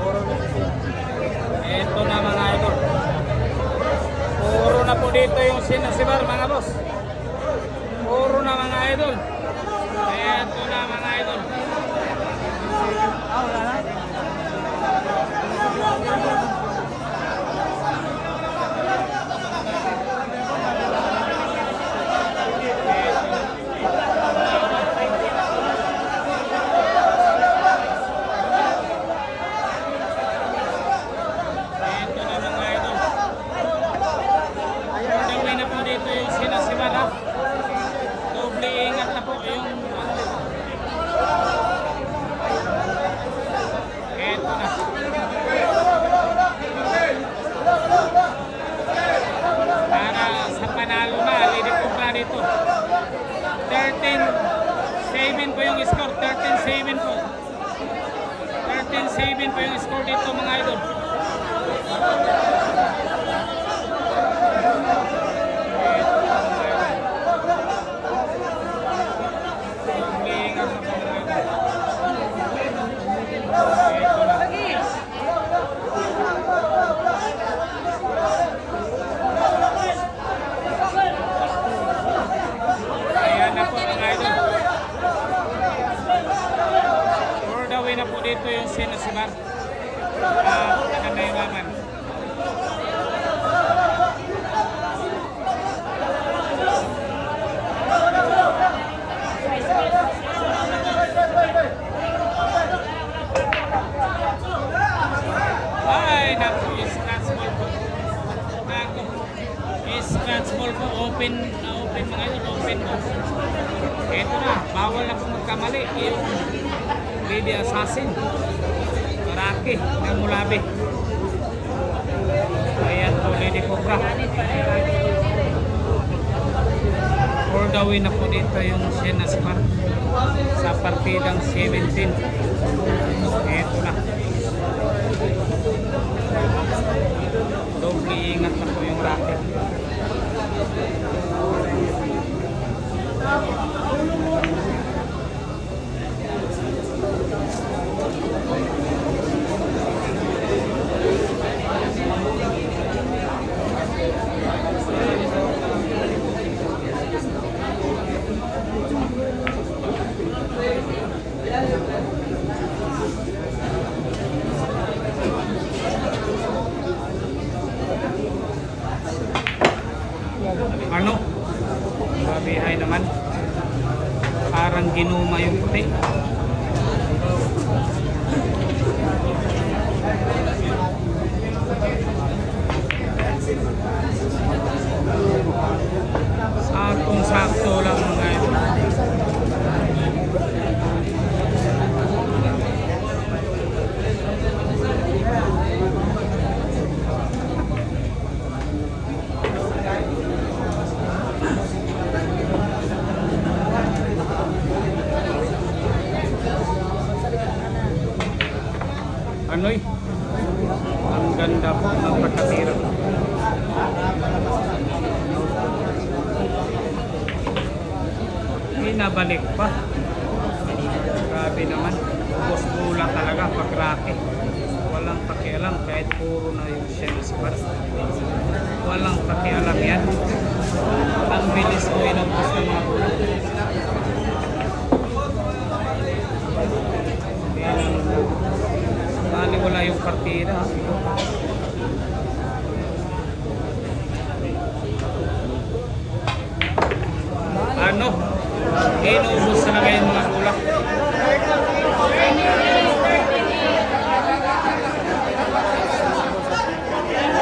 Ito na mga idol. Puro na po dito yung sinasibar mga boss. Puro na mga idol. Ito na mga idol. Dito 13-7 po yung score. 13-7 po. 13-7 po yung score dito mga idol. Na po dito yung sinasibar maganda yung laman. Ay naku, scratch ball po naku, scratch ball po. Open mga yun, open po. Ito na, bawal na po magkamali yung Lady Assassin Rocky ng Mulabi. Ayan po, Lady Cobra. For the win na po dito yung sinasibar sa partidang 17. Ito na, doble ingat na po yung Rocky. Ano? Babihay naman. Parang ginuma yung puti. Sakto lang mga ito. Ano'y? Ang ganda po ng pagkatira. Nabalik pa. Grabe naman. Ubos bola talaga pag Rocky. Walang pakialam kahit puro na yung sinasibar. Walang pakialam yan. Ang bilis ko inubos ng mga bola. Bali wala yung partida. Ano? Inubos talaga yung mga bola.